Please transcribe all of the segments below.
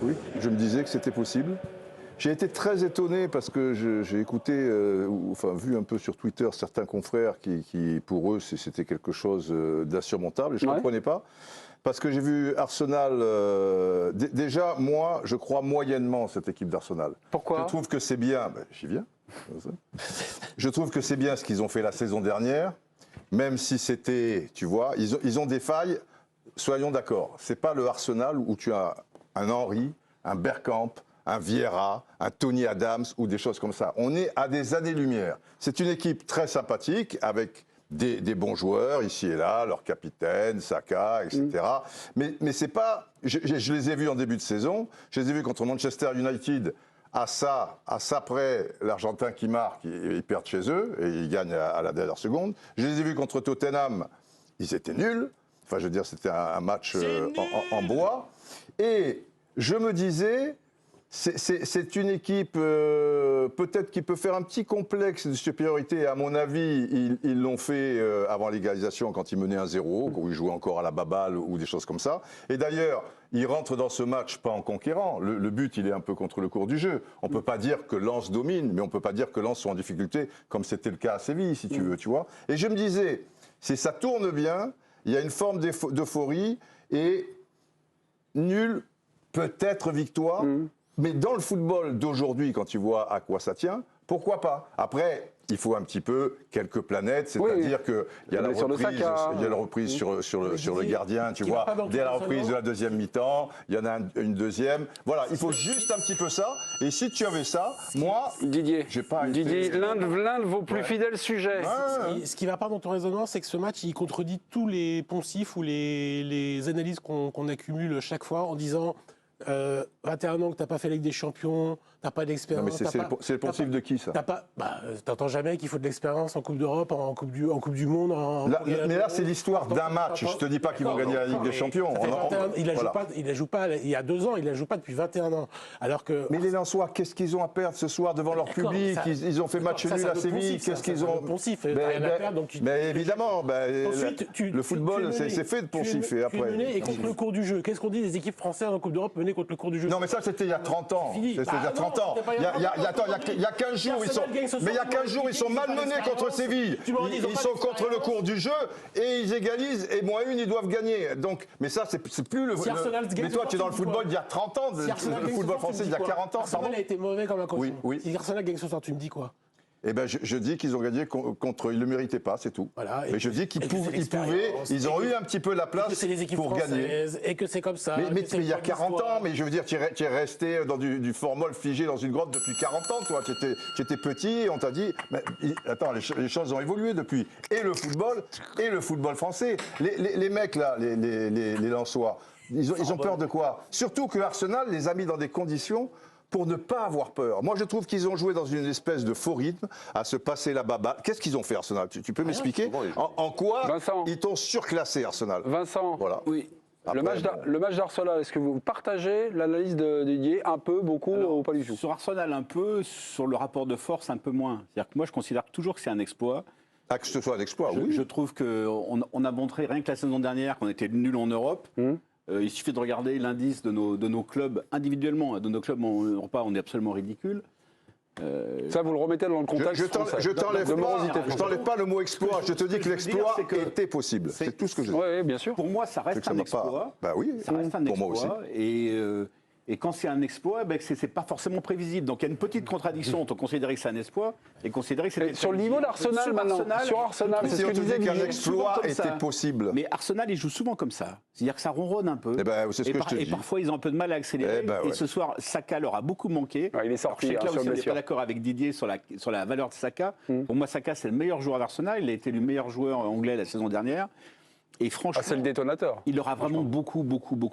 Oui, je me disais que c'était possible. J'ai été très étonné parce que j'ai écouté, enfin vu un peu sur Twitter certains confrères qui pour eux, c'était quelque chose d'insurmontable et je ne comprenais pas. Parce que j'ai vu Arsenal, déjà moi, je crois moyennement cette équipe d'Arsenal. Pourquoi? Je trouve que c'est bien, ben, j'y viens. Je trouve que c'est bien ce qu'ils ont fait la saison dernière, même si c'était, tu vois, ils ont des failles, soyons d'accord. C'est pas le Arsenal où tu as un Henry, un Bergkamp, un Vieira, un Tony Adams ou des choses comme ça. On est à des années-lumière. C'est une équipe très sympathique avec des bons joueurs ici et là, leur capitaine, Saka, etc. Mais c'est pas... Je les ai vus en début de saison, je les ai vus contre Manchester United, à ça près, l'Argentin qui marque, ils perdent chez eux et ils gagnent à la dernière seconde. Je les ai vus contre Tottenham, ils étaient nuls. Enfin, je veux dire, c'était un match en bois. Et je me disais... C'est une équipe peut-être qui peut faire un petit complexe de supériorité. À mon avis, ils l'ont fait avant l'égalisation quand ils menaient 1-0, où ils jouaient encore à la baballe ou des choses comme ça. Et d'ailleurs, ils rentrent dans ce match pas en conquérant. Le but, il est un peu contre le cours du jeu. On ne peut pas dire que Lens domine, mais on ne peut pas dire que Lens sont en difficulté, comme c'était le cas à Séville, si tu veux, tu vois. Et je me disais, si ça tourne bien, il y a une forme d'euphorie et nul, peut-être victoire. Mais dans le football d'aujourd'hui, quand tu vois à quoi ça tient, pourquoi pas? Après, il faut un petit peu quelques planètes, c'est-à-dire qu'il y a la reprise sur le gardien, tu vois, dès la reprise de la deuxième mi-temps, il y en a une deuxième. Voilà, il faut juste un petit peu ça. Et si tu avais ça, moi, Didier, j'ai pas Didier, l'un de vos plus fidèles sujets. Ce qui ne va pas dans ton raisonnement, c'est que ce match, il contredit tous les poncifs ou les analyses qu'on accumule chaque fois en disant... 21 ans que tu n'as pas fait la Ligue des Champions, tu n'as pas d'expérience. C'est le poncif de qui ça? T'entends jamais qu'il faut de l'expérience en Coupe d'Europe, en coupe du Monde. Mais là, c'est l'histoire d'un match. Je ne te dis pas qu'ils vont gagner la Ligue des Champions. Il la joue pas il y a 2 ans, il ne la joue pas depuis 21 ans. Alors que, mais les Lensois, qu'est-ce qu'ils ont à perdre ce soir devant leur public? Ils ont fait match nul à Séville. Qu'est-ce qu'ils ont? Mais évidemment, le football, c'est fait de poncif. Et contre le cours du jeu. Qu'est-ce qu'on dit des équipes françaises en Coupe d'Europe menées contre le cours du jeu? Non, mais ça, c'était il y a 30 ans. C'était il y a 30 ans. Il y a 15 jours, ils sont malmenés contre Séville. Ils sont contre le cours du jeu et ils égalisent et moins une, ils doivent gagner. Donc, mais ça, c'est plus le. Mais toi, tu es dans le football d'il y a 30 ans, le football français d'il y a 40 ans. Arsenal a été mauvais comme un cochon. Oui. Si Arsenal gagne ce soir, tu me dis quoi? Eh ben, je dis qu'ils ont gagné contre. Ils ne le méritaient pas, c'est tout. Voilà, mais je dis qu'ils pouvaient. Ils ont eu un petit peu la place pour gagner. Et que c'est comme ça. Mais il y a 40 ans, mais je veux dire, tu es resté dans du formol figé dans une grotte depuis 40 ans, toi. Tu étais petit et on t'a dit. Mais, attends, les choses ont évolué depuis. Et le football français. Les mecs, là, les Lensois, ils ont peur de quoi? Surtout que Arsenal les a mis dans des conditions pour ne pas avoir peur. Moi, je trouve qu'ils ont joué dans une espèce de faux rythme, à se passer la baballe. Qu'est-ce qu'ils ont fait, Arsenal? Tu peux m'expliquer en quoi Vincent, ils t'ont surclassé, Arsenal? Vincent, voilà. Oui. Après, le match d'Arsenal, est-ce que vous partagez l'analyse de Didier? Un peu, beaucoup ou pas du tout? Sur Arsenal, un peu. Sur le rapport de force, un peu moins. C'est-à-dire que moi, je considère toujours que c'est un exploit. Ah, que ce soit un exploit, oui. Je trouve qu'on a montré, rien que la saison dernière, qu'on était nuls en Europe. Il suffit de regarder l'indice de nos clubs individuellement. De nos clubs en Europe, on est absolument ridicule. Ça, vous le remettez dans le contexte je t'enlève pas le mot exploit. Je te dis que l'exploit était possible. C'est tout ce que je dis. Oui, bien sûr. Pour moi, ça reste un exploit. Bah oui, ça reste un pour moi exploit. aussi. Et quand c'est un exploit, c'est pas forcément prévisible. Donc il y a une petite contradiction entre considérer que c'est un exploit et considérer que c'est sur le niveau d'Arsenal maintenant. Sur Arsenal, c'est ce que disais qu'un exploit était possible. Mais Arsenal, ils jouent souvent comme ça. C'est-à-dire que ça ronronne un peu. Et parfois, ils ont un peu de mal à accélérer. Et ce soir, Saka leur a beaucoup manqué. Il est sorti. Là aussi, on n'est pas d'accord avec Didier sur la valeur de Saka. Pour moi, Saka, c'est le meilleur joueur d'Arsenal. Il a été le meilleur joueur anglais la saison dernière. Et franchement, c'est le détonateur. Il leur a vraiment beaucoup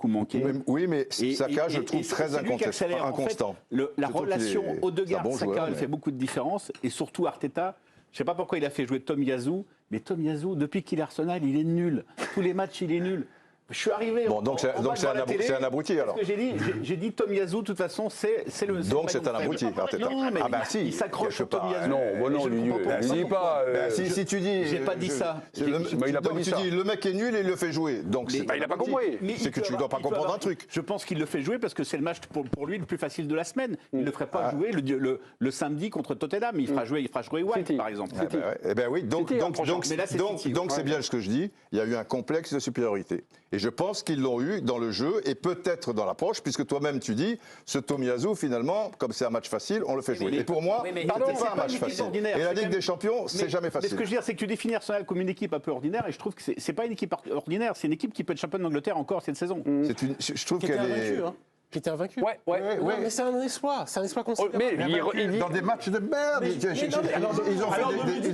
manqué. Oui, mais Saka, je trouve très inconstant. En fait, la relation Odegaard-Saka, elle fait beaucoup de différence. Et surtout Arteta, je ne sais pas pourquoi il a fait jouer Tomiyasu, mais Tomiyasu, depuis qu'il est Arsenal, il est nul. Tous les matchs, il est nul. Je suis arrivé. Bon, donc c'est un abruti alors. Ce que j'ai dit Tomiyasu, de toute façon, c'est le. Donc c'est un abruti. Non, mais ah ben si, il s'accroche au Tomiyasu. Non, bon, non, il dit pas. Si tu dis. J'ai pas dit ça. il a pas dit ça. Tu dis le mec est nul et il le fait jouer. Donc c'est pas il a pas compris. C'est que tu ne dois pas comprendre un truc. Je pense qu'il le fait jouer parce que c'est le match pour lui le plus facile de la semaine. Il ne le ferait pas jouer le samedi contre Tottenham. Il fera jouer White, par exemple. Eh ben oui, donc c'est bien ce que je dis. Il y a eu un complexe de supériorité. Et je pense qu'ils l'ont eu dans le jeu et peut-être dans l'approche, puisque toi-même tu dis, ce Tomiyasu, finalement, comme c'est un match facile, on le fait jouer. Et pour moi, c'est pas un match facile. Et la Ligue des Champions, c'est jamais facile. Mais ce que je veux dire, c'est que tu définis Arsenal comme une équipe un peu ordinaire, et je trouve que c'est pas une équipe ordinaire, c'est une équipe qui peut être championne d'Angleterre encore cette saison. Je trouve qu'elle est... Qui était invaincu. Ouais. Mais c'est un exploit considérable. Mais dans des matchs de merde. Ils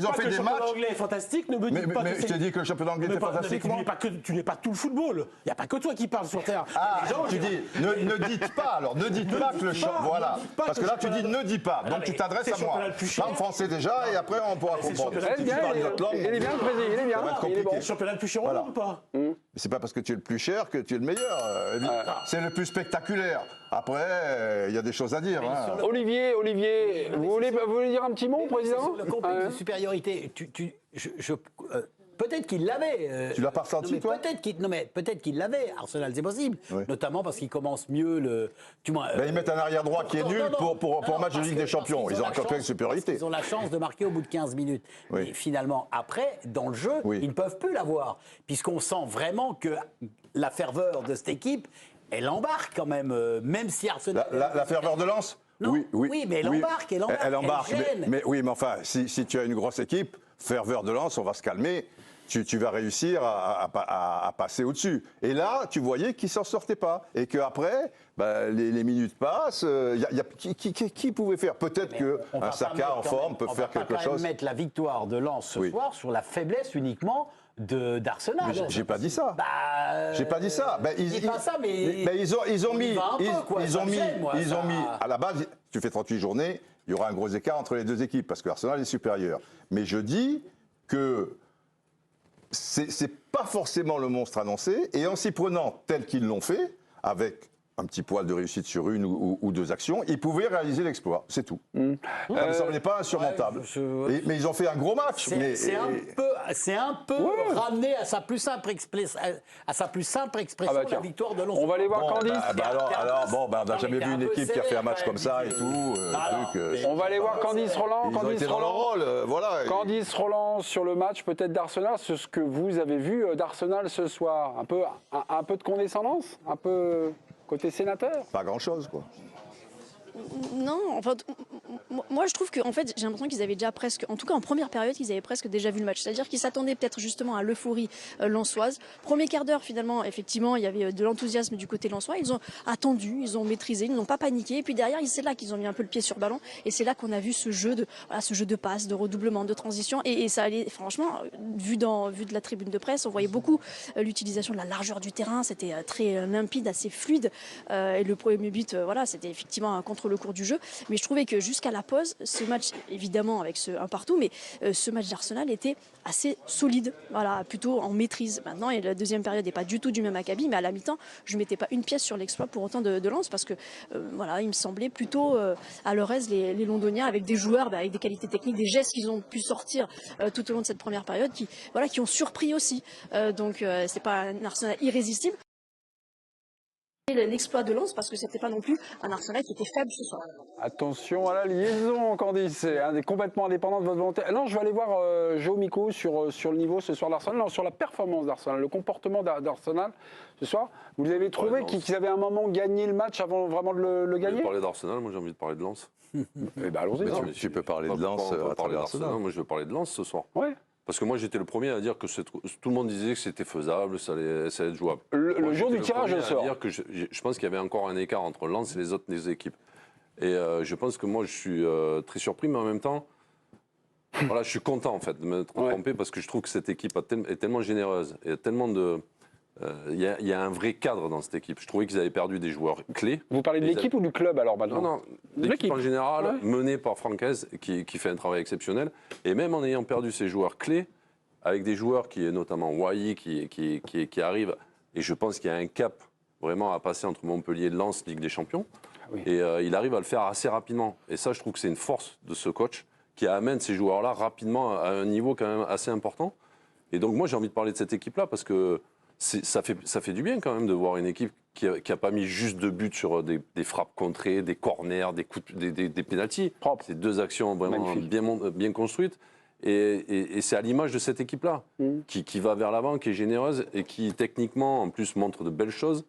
ont fait des matchs. Le anglais est fantastique. Ne me dites pas que je t'ai dit que le championnat anglais était fantastique. Tu n'es pas tout le football. Il n'y a pas que toi qui parles sur Terre. Ah, tu dis, ne dites pas alors, ne dites pas que le champ. Voilà. Parce que là, tu dis ne dis pas. Donc tu t'adresses à moi. Parle français déjà et après on pourra comprendre. Il est bien, le président, il est bien. Il est bon. Le championnat le plus cher au monde ou pas? C'est pas parce que tu es le plus cher que tu es le meilleur. C'est le plus spectaculaire. Après, il y a des choses à dire. Olivier, vous voulez dire un petit mot, président? Le complexe de supériorité, peut-être qu'il l'avait. Tu l'as pas ressenti, toi? Peut-être qu'il l'avait. Arsenal, c'est possible. Oui. Notamment parce qu'il commence mieux ils mettent un arrière droit qui est nul pour un match de Ligue des Champions. Ils ont un complexe de supériorité. Ils ont la chance de marquer au bout de 15 minutes. Oui. Et finalement, après, dans le jeu, ils ne peuvent plus l'avoir. Puisqu'on sent vraiment que la ferveur de cette équipe, elle embarque quand même. Même si Arsenal. La ferveur de Lens? Non, oui, mais elle embarque. Elle gêne. Mais enfin, si tu as une grosse équipe, ferveur de Lens, on va se calmer. Tu vas réussir à passer au-dessus. Et là, tu voyais qu'ils ne s'en sortaient pas. Et qu'après, les minutes passent. Qui pouvait faire? Peut-être qu'un Saka en forme peut faire quelque chose. On va quand même mettre la victoire de Lens ce soir sur la faiblesse uniquement d'Arsenal. J'ai pas dit ça. J'ai pas dit ça. Ils ont mis à la base. Tu fais 38 journées, il y aura un gros écart entre les deux équipes parce que Arsenal est supérieur. Mais je dis que c'est pas forcément le monstre annoncé, et en s'y prenant tel qu'ils l'ont fait, avec un petit poil de réussite sur une ou deux actions, ils pouvaient réaliser l'exploit, c'est tout. Ça ne me semblait pas insurmontable. Mais ils ont fait un gros match. C'est un peu ramené à sa plus simple expression, la victoire de Lens. On va aller voir Candice. On n'a jamais vu une équipe qui a fait un match comme ça et tout. On va aller voir Candice Roland. Ils ont été dans leur rôle, voilà. Candice Roland sur le match peut-être d'Arsenal, c'est ce que vous avez vu d'Arsenal ce soir. Un peu de condescendance, un peu côté sénateur. Pas grand-chose, quoi. Non, enfin, moi je trouve que en fait, j'ai l'impression qu'ils avaient déjà presque, en tout cas en première période, ils avaient presque déjà vu le match. C'est-à-dire qu'ils s'attendaient peut-être justement à l'euphorie lensoise. Premier quart d'heure, finalement, effectivement, il y avait de l'enthousiasme du côté lensois. Ils ont attendu, ils ont maîtrisé, ils n'ont pas paniqué. Et puis derrière, c'est là qu'ils ont mis un peu le pied sur ballon. Et c'est là qu'on a vu ce jeu de passe, de redoublement, de transition. Et ça allait, franchement, vu de la tribune de presse, on voyait beaucoup l'utilisation de la largeur du terrain. C'était très limpide, assez fluide. Et le premier but, c'était effectivement contre le cours du jeu, mais je trouvais que jusqu'à la pause, ce match, évidemment avec ce 1 partout, mais ce match d'Arsenal était assez solide, plutôt en maîtrise. Maintenant, et la deuxième période n'est pas du tout du même acabit, mais à la mi-temps, je ne mettais pas une pièce sur l'exploit pour autant de Lens, parce que il me semblait plutôt à leur aise les Londoniens, avec des joueurs avec des qualités techniques, des gestes qu'ils ont pu sortir tout au long de cette première période, qui ont surpris aussi. Donc c'est pas un Arsenal irrésistible. L'exploit de Lens, parce que c'était pas non plus un Arsenal qui était faible ce soir. Attention à la liaison, Candice, c'est complètement indépendant de votre volonté. Non, je vais aller voir Joe Miko sur le niveau ce soir d'Arsenal, non, sur la performance d'Arsenal, le comportement d'Arsenal ce soir. Vous avez trouvé qu'ils avaient un moment gagné le match avant vraiment de le gagner? Vous parler d'Arsenal, moi j'ai envie de parler de Lens. Allons-y. Tu peux parler de Lens à travers Arsenal. Moi je veux parler de Lens ce soir. Ouais. Parce que moi, j'étais le premier à dire que tout le monde disait que c'était faisable, ça allait être jouable. Le jour du tirage au sort. Je pense qu'il y avait encore un écart entre Lens et les autres des équipes. Et je pense que moi, je suis très surpris, mais en même temps, je suis content en fait de m'être trompé parce que je trouve que cette équipe est tellement généreuse. Il y a tellement de... Il y a un vrai cadre dans cette équipe. Je trouvais qu'ils avaient perdu des joueurs clés. Vous parlez de l'équipe ou du club alors maintenant? Non, l'équipe en général, menée par Francaise, qui fait un travail exceptionnel. Et même en ayant perdu ces joueurs clés, avec des joueurs qui est notamment Wai, qui arrive Et je pense qu'il y a un cap vraiment à passer entre Montpellier et Lens, Ligue des Champions. Oui. Et il arrive à le faire assez rapidement. Et ça, je trouve que c'est une force de ce coach qui amène ces joueurs-là rapidement à un niveau quand même assez important. Et donc moi, j'ai envie de parler de cette équipe-là parce que ça fait du bien quand même de voir une équipe qui a pas mis juste 2 buts sur des frappes contrées, des corners, des pénaltys. C'est 2 actions vraiment bien construites. Et c'est à l'image de cette équipe-là, qui va vers l'avant, qui est généreuse et qui techniquement en plus montre de belles choses.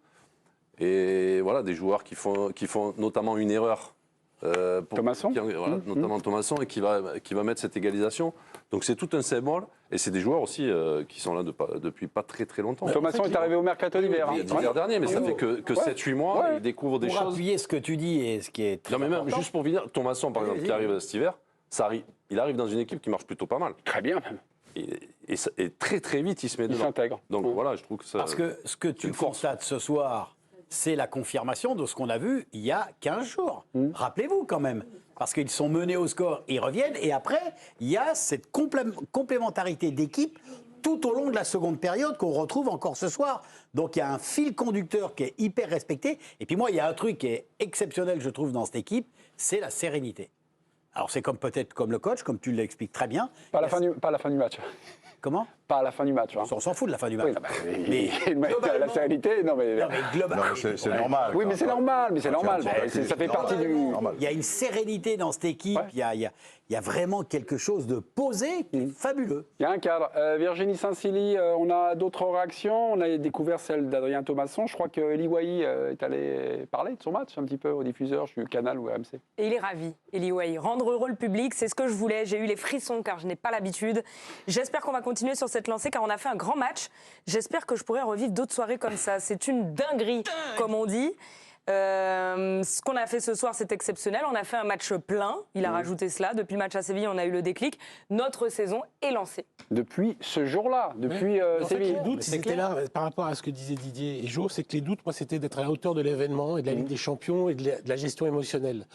Et voilà, des joueurs qui font notamment une erreur. Thomasson notamment Thomasson, et qui va mettre cette égalisation. Donc c'est tout un symbole, et c'est des joueurs aussi qui sont là depuis pas très très longtemps. Thomasson est arrivé au mercato d'hiver. L'hiver dernier, mais ça fait que 7-8 mois, il découvre des Pour choses. appuyer ce que tu dis et ce qui est très Non mais même, important. juste pour finir, Thomasson par exemple, qui arrive cet hiver, il arrive dans une équipe qui marche plutôt pas mal. Très bien même. Et très très vite, il se met Il dedans. s'intègre. Donc voilà, je trouve que ça... Parce que ce que tu une force. constates ce soir, c'est la confirmation de ce qu'on a vu il y a 15 jours. Rappelez-vous quand même. Parce qu'ils sont menés au score, ils reviennent. Et après, il y a cette complémentarité d'équipe tout au long de la seconde période qu'on retrouve encore ce soir. Donc il y a un fil conducteur qui est hyper respecté. Et puis moi, il y a un truc qui est exceptionnel, je trouve, dans cette équipe, c'est la sérénité. Alors c'est peut-être comme le coach, comme tu l'expliques très bien. Pas à la fin du match. Comment? Pas à la fin du match. Hein. On s'en fout de la fin du match. Oui, mais la sérénité, non mais globalement, C'est normal. oui, mais c'est normal, ça fait partie du. il y a une sérénité dans cette équipe. Ouais. Il y a vraiment quelque chose de posé qui est fabuleux. Il y a un cadre. Virginie Saint-Silly, on a d'autres réactions. On a découvert celle d'Adrien Thomasson. Je crois que Eli Wahi est allé parler de son match un petit peu au diffuseur, je suis Canal ou AMC. Et il est ravi, Eli Wahi. Rendre heureux le public, c'est ce que je voulais. J'ai eu les frissons car je n'ai pas l'habitude. J'espère qu'on va continuer sur cette lancée car on a fait un grand match. J'espère que je pourrai revivre d'autres soirées comme ça. C'est une dinguerie, comme on dit. Ce qu'on a fait ce soir, c'est exceptionnel. On a fait un match plein. Il a rajouté cela. Depuis le match à Séville, on a eu le déclic. Notre saison est lancée. Depuis ce jour-là, depuis En fait, Séville. les doutes, ils étaient là par rapport à ce que disaient Didier et Jo, c'est que les doutes, moi, c'était d'être à la hauteur de l'événement et de la Ligue des Champions et de la gestion émotionnelle.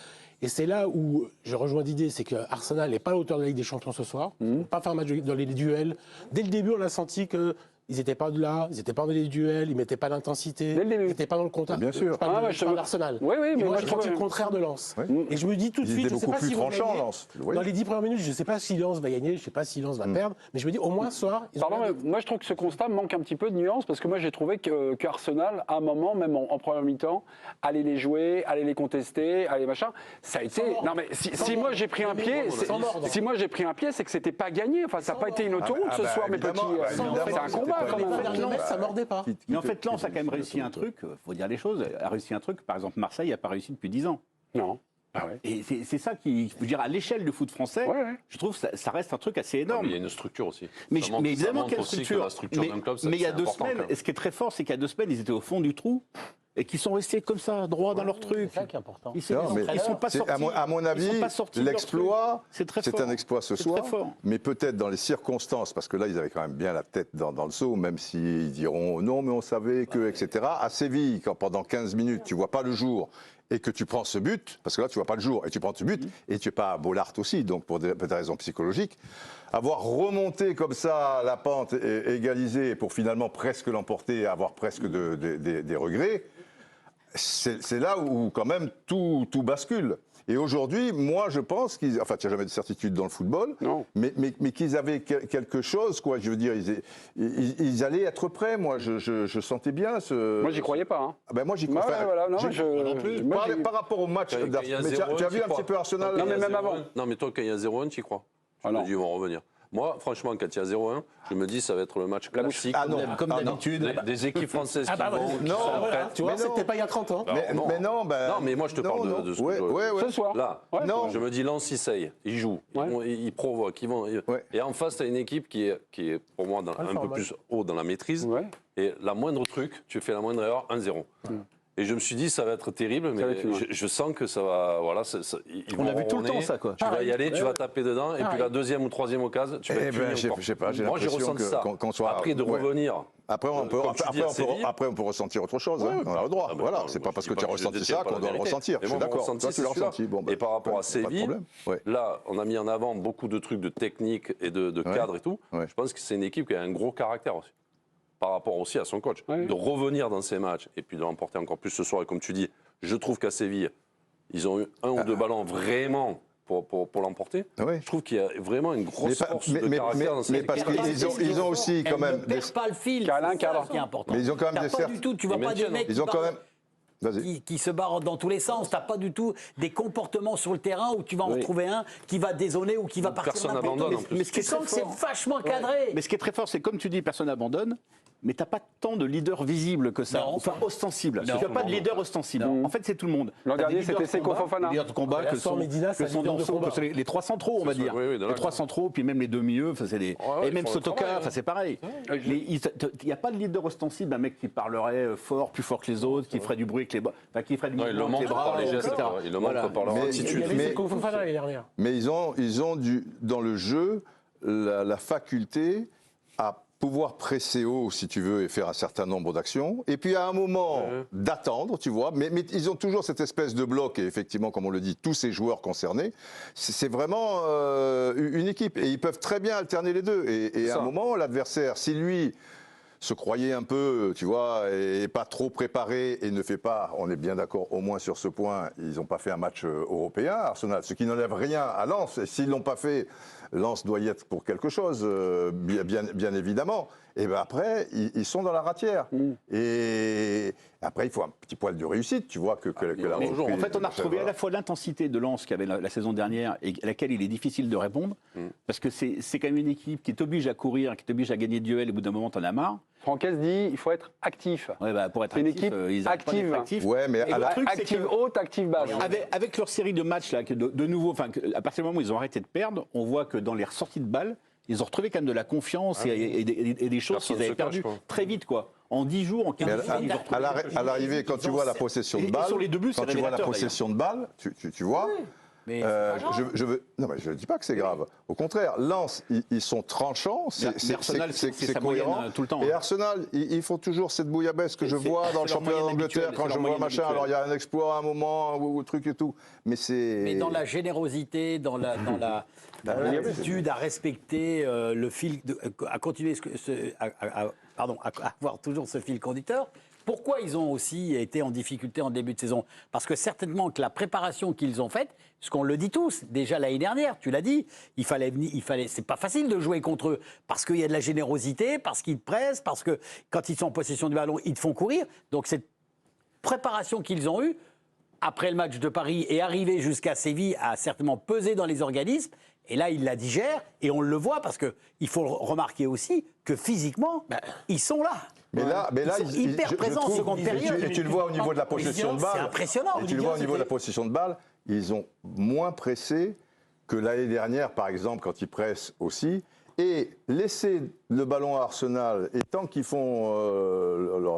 Et c'est là où je rejoins Didier, c'est que Arsenal n'est pas à la hauteur de la Ligue des Champions ce soir. Pas faire un match dans les duels. Dès le début, on a senti que ils n'étaient pas de là, ils n'étaient pas dans les duels, ils mettaient pas l'intensité, Dès le début. ils n'étaient pas dans le contact. Bien sûr. Je parle d'Arsenal. Oui, oui, mais Et moi, moi, j'ai je senti trouve- le contraire de Lens. Oui. Et je me dis tout de Ils suite, étaient je sais beaucoup pas plus s'ils vont tranchants, gagner. Lens. Oui. Dans les 10 premières minutes, je ne sais pas si Lens va gagner, je ne sais pas si Lens va perdre, mais je me dis au moins ce soir, ils ont Pardon, mais moi je trouve que ce constat manque un petit peu de nuance parce que moi j'ai trouvé qu'Arsenal, à un moment, même en première mi-temps, allait les jouer, allait les contester, allait machin. Ça a été. Non mais si moi j'ai pris un pied, sans mordre. si moi j'ai pris un pied, c'est que c'était pas gagné. Enfin, ça n'a pas été une autoroute ce soir, mes petits. C'est un combat quand même. ça mordait pas. Mais en fait, Lens a quand même réussi un truc, il faut dire les choses, a réussi un truc, par exemple Marseille n'a pas réussi depuis 10 ans. Non. Ah ouais. Et c'est ça qui, je veux dire, à l'échelle du foot français, Ouais, ouais. je trouve que ça reste un truc assez Non, énorme. mais il y a une structure aussi. Mais, Ça montre- mais ça évidemment montre quelle aussi que structure. la structure d'un club, mais il y a c'est 2 important, semaines, quand même. et ce qui est très fort, c'est qu'il y a 2 semaines, ils étaient au fond du trou et qu'ils sont restés comme ça, droit dans leur truc. C'est ça qui est important. Ils Non, mais ne sont pas c'est- sortis. à mon ils avis, sont pas sortis de leur l'exploit, truc. C'est très c'est fort. un exploit ce C'est soir, très fort. mais peut-être dans les circonstances, parce que là, ils avaient quand même bien la tête dans le seau, même s'ils diront non, mais on savait que, etc. À Séville, quand pendant 15 minutes, tu vois pas le jour et que tu prends ce but, parce que là, tu vois pas le jour, et tu prends ce but, et tu es pas à Bollard aussi, donc pour des raisons psychologiques, avoir remonté comme ça la pente et égalisé pour finalement presque l'emporter et avoir presque des regrets, c'est là où quand même tout bascule. Et aujourd'hui, moi, je pense qu'ils... Enfin, tu n'as jamais de certitude dans le football, Non. mais qu'ils avaient quelque chose, quoi. Je veux dire, ils allaient être prêts. Moi, je sentais bien ce... Moi j'y croyais pas. Hein. Ah ben moi, j'y Ouais, crois. voilà, non, moi, Par rapport au match Quand il y a d'Arsenal, mais 0-1, tu as vu t'y un crois. petit peu Arsenal Non, mais Quand il y a même avant. 0-1, Non, mais toi, quand il y a 0-1, tu y crois. Ah Tu non. te dis, ils vont revenir. Moi, franchement, quand il y a 0-1, je me dis, ça va être le match classique. Ah non, Comme ah non. d'habitude. Des équipes françaises qui vont... qui non, sont voilà, prêtes. Tu vois, Mais non. c'était pas il y a 30 ans. Mais non, ben... Non, mais moi, je te parle de ce que ouais, je- ouais. Ce soir. Là, Ouais. Non. je me dis, Lens, ils essayent, ils jouent, Ouais. ils provoquent, ils vont. Ouais. Et en face, tu as une équipe qui est pour moi, un peu plus haut dans la maîtrise. Ouais. Et la moindre truc, tu fais la moindre erreur, 1-0. Et je me suis dit, ça va être terrible, va mais être fini. je sens que ça va. Voilà, ils On vont l'a vu tout le ronronner, temps, ça, quoi. Tu vas y aller, tu Ouais. vas taper dedans, et puis la deuxième ou troisième occasion, tu vas Eh être ben, puni encore. je sais pas, j'ai Moi, j'ai l'impression ressenti que ça. qu'on soit... Après, de ouais. revenir. Après, on peut, Comme tu dis, à Séville. après, on peut ressentir autre chose. Ouais, hein. On a le droit. Ah ben voilà, non, c'est moi, pas parce je que dis tu as pas que je ressenti détiens ça pas qu'on la doit le vérité. ressentir. Mais Je suis moi, mon d'accord. ressenti, Toi, tu c'est l'as celui-là. ressenti. Bon, ben, Et par rapport à pas de Séville, problème. Ouais. là, on a mis en avant beaucoup de trucs de technique et de cadre et tout. Ouais. Je pense que c'est une équipe qui a un gros caractère aussi. par rapport aussi à son coach, Oui. de revenir dans ces matchs et puis de l'emporter encore plus ce soir. Et comme tu dis, je trouve qu'à Séville, ils ont eu un ou deux ballons vraiment pour l'emporter. Oui. Je trouve qu'il y a vraiment une grosse force de caractère dans cette parce équipe. qu'ils ont aussi quand même... Ne perd pas le fil. Câlin, C'est ça câlin. qui est important. Mais ils ont quand même T'as des pas certes- du tout, tu vois Ils pas des maintiennent. mecs Ils ont quand même... Vas-y. qui se barrent dans tous les sens. T'as pas du tout des comportements sur le terrain où tu vas en retrouver un qui va dézoner ou qui va partir Personne n'importe n'abandonne, où. en plus. Mais ce qui est Tu sens très que c'est fort- vachement cadré. Mais ce qui est très fort, c'est comme tu dis, personne n'abandonne, mais tu n'as pas tant de leader visible que ça. Non. Enfin, ostensible. Non. Tu n'as pas de leader ostensible. En fait, c'est tout le monde. L'an T'as dernier, des leaders c'était de Seko combat, Fofana. des leaders de combat Là, que sans sont, Medina, c'est que un sont leader de Danso, combat. que sont les trois centraux, on va C'est ça, dire. oui, oui, de là, Les trois centraux, puis même les deux milieux. Enfin, c'est des... ouais, Et même ils font le Sotoka, travail, enfin, c'est pareil. Il n'y a pas de leader ostensible, un mec qui parlerait fort, plus fort que les autres, qui ferait du bruit avec les bras, enfin, qui ferait du Non, il le mouvement avec montre les bras, par les gestes, etc. il le Voilà. montre par leur Mais- Il y attitude. avait Mais- Seko Fofana l'année dernière. Mais ils ont dans le jeu la faculté à pouvoir presser haut, si tu veux, et faire un certain nombre d'actions. Et puis à un moment d'attendre, tu vois. Mais ils ont toujours cette espèce de bloc, et effectivement, comme on le dit, tous ces joueurs concernés. C'est vraiment une équipe. Et ils peuvent très bien alterner les deux. Et à un moment, l'adversaire, si lui se croyait un peu, tu vois, et pas trop préparé et ne fait pas, on est bien d'accord au moins sur ce point, ils n'ont pas fait un match européen, Arsenal, ce qui n'enlève rien à Lens. Et s'ils ne l'ont pas fait, Lens doit y être pour quelque chose, bien évidemment. Et bien après, ils sont dans la ratière. Et après, il faut un petit poil de réussite, tu vois, que la Mais reprise- en fait, on a retrouvé à la fois l'intensité de Lens qu'il y avait la saison dernière et à laquelle il est difficile de répondre, parce que c'est quand même une équipe qui t'oblige à courir, qui t'oblige à gagner de duel, et au bout d'un moment, t'en as marre. Francaise dit il faut être actif. Ouais, bah, pour être C'est une actif, équipe ils arrêtent pas d'être active. actifs. Ouais, mais Et à le la- truc, c'est Active que- haute, active basse. Avec leur série de matchs, là, que de nouveau, enfin, à partir du moment où ils ont arrêté de perdre, on voit que dans les ressorties de balles, ils ont retrouvé quand même de la confiance et des choses Personne qu'ils avaient se cache, perdues quoi. très vite, quoi. En 10 jours, en 15 Mais jours, ils ont retrouvé quelque chose. à l'arrivée, quand tu vois la possession de Et balle, sur les deux buts, quand c'est tu vois la révélateur, possession de balle, tu vois. Mais Non, mais je ne dis pas que c'est grave. Au contraire, Lens, ils sont tranchants, Mais Arsenal, c'est sa cohérent. moyenne, tout le temps, Et hein. Arsenal, ils font toujours cette bouillabaisse que je C'est- vois c'est dans le leur championnat moyenne d'Angleterre habituelle, quand c'est je leur vois moyenne machin. habituelle. Alors il y a un exploit à un moment ou truc et tout. Mais c'est. Mais dans la générosité, dans l'attitude à respecter le fil, à continuer à avoir toujours ce fil conducteur. Pourquoi ils ont aussi été en difficulté en début de saison? Parce que certainement que la préparation qu'ils ont faite, ce qu'on le dit tous, déjà l'année dernière, tu l'as dit, c'est pas facile de jouer contre eux parce qu'il y a de la générosité, parce qu'ils pressent, parce que quand ils sont en possession du ballon, ils te font courir. Donc cette préparation qu'ils ont eue après le match de Paris et arrivé jusqu'à Séville a certainement pesé dans les organismes. Et là, ils la digèrent et on le voit parce qu'il faut remarquer aussi que physiquement, ils sont là. Mais là, Ils sont hyper présents en seconde période. Et tu le vois au niveau de la possession de balle. C'est impressionnant. Et tu le vois au niveau de la possession de balle, ils ont moins pressé que l'année dernière, par exemple, quand ils pressent aussi. Et laisser le ballon à Arsenal, et tant qu'ils font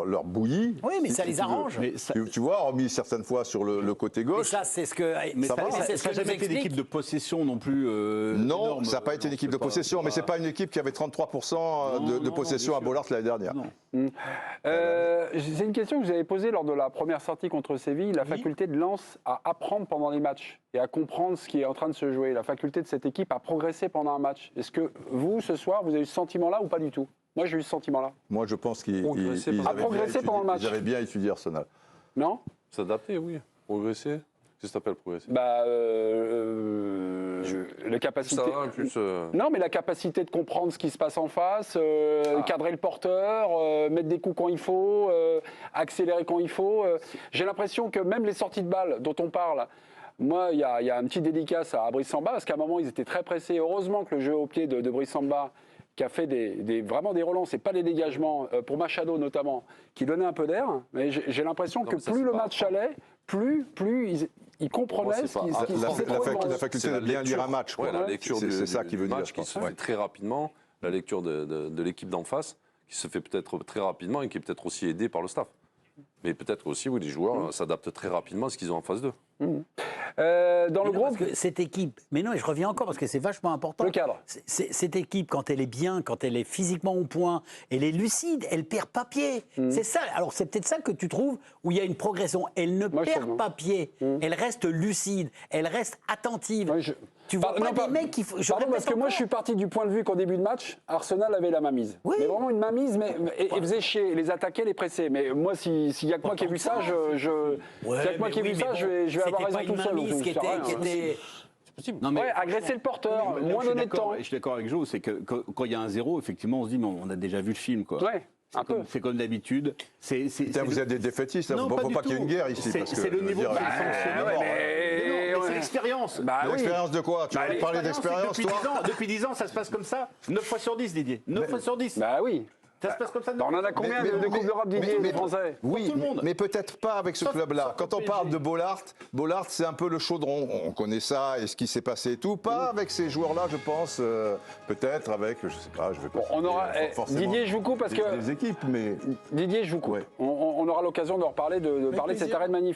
leur bouillie. Oui, mais si ça tu les veux. arrange. Mais ça- Tu vois, remis certaines fois sur le côté Et gauche. ça, c'est ce que. Mais Ça va. c'est ce ça que n'a nous jamais été une explique. équipe de possession non plus. Non, énorme. ça n'a pas été une équipe de c'est pas- possession, mais c'est pas une équipe qui avait 33% de non, possession bien à sûr. Bollard l'année dernière. Non. C'est une question que vous avez posée lors de la première sortie contre Séville, la faculté de Lens à apprendre pendant les matchs et à comprendre ce qui est en train de se jouer, la faculté de cette équipe à progresser pendant un match. Est-ce que vous, ce soir, vous avez eu ce sentiment-là ou pas du tout? Moi, j'ai eu ce sentiment-là. Moi, je pense qu'ils Progresser ils pendant- avaient, progresser bien étudié- pendant le match. ils avaient bien étudié Arsenal. Non? S'adapter, oui. Progresser. Qu'est-ce que t'appelles progresser? Bah, la capacité. Ça va, plus. Non, mais la capacité de comprendre ce qui se passe en face, cadrer le porteur, mettre des coups quand il faut, accélérer quand il faut. J'ai l'impression que même les sorties de balles dont on parle, moi, il y a un petit dédicace à Brice Samba, parce qu'à un moment, ils étaient très pressés. Heureusement que le jeu au pied de Brice Samba, qui a fait vraiment des relances et pas des dégagements, pour Machado notamment, qui donnait un peu d'air. Mais j'ai l'impression Non, que mais ça, plus c'est le pas- match allait, plus ils comprenaient c'est ce qui pas- se La passait. faculté C'est de la bien lire lecture. un match. quoi. Ouais, la lecture C'est ça qui veut dire. match je qui pense. se Ouais. fait très rapidement, la lecture de l'équipe d'en face, qui se fait peut-être très rapidement et qui est peut-être aussi aidée par le staff. Mais peut-être aussi, oui, les joueurs s'adaptent très rapidement à ce qu'ils ont en face d'eux. Dans le Mais non, groupe, parce que cette équipe, mais non, et je reviens encore parce que c'est vachement important. Le cadre. Cette équipe, quand elle est bien, quand elle est physiquement au point, elle est lucide, elle perd pas pied. C'est ça. Alors c'est peut-être ça que tu trouves où il y a une progression. Elle ne Moi, je perd trouve, pas pied. Elle reste lucide, elle reste attentive. Ouais, Tu vois Non, pas des mecs qui font. Pardon, parce que moi, je suis parti du point de vue qu'au début de match, Arsenal avait la mainmise. Oui. Mais vraiment une mainmise, et faisait chier, les attaquer, les presser. Mais moi, s'il y a que moi qui ai vu ça, je vais avoir raison tout seul. Donc, ça sert à rien. Non, mais Ouais, agresser le porteur, là où moins je suis donner de temps. d'accord- Je suis d'accord avec Joe, c'est que quand il y a un 0, effectivement, on se dit, mais on a déjà vu le film, quoi. Ouais, un peu. C'est comme d'habitude. Putain, vous êtes des défaitistes, il Non, ne pas faut du pas qu'il y ait tout. une guerre ici. C'est- parce que, c'est le je veux niveau dire, qui est sanctionné. ouais, Non, mais mais c'est l'expérience. Bah oui. L'expérience de quoi Tu vas me parler d'expérience, toi Depuis 10 ans, ça se passe comme ça. 9 fois sur 10, Didier. 9 fois sur 10. Bah oui. Ça se passe comme ça. On en a combien de Coupes d'Europe, Didier, les Français? Oui, tout le monde. mais peut-être pas avec ce Sauf- club-là. sauf Quand au on parle PSG. de Bollard, c'est un peu le chaudron. On connaît ça et ce qui s'est passé et tout. Pas avec ces joueurs-là, je pense. Peut-être avec, je sais pas, je vais pas. On aura, citer, forcément Didier, je vous coupe parce que les équipes, mais Didier, je vous coupe. Ouais. On aura l'occasion de reparler de parler de cet plaisir. arrêt magnifique.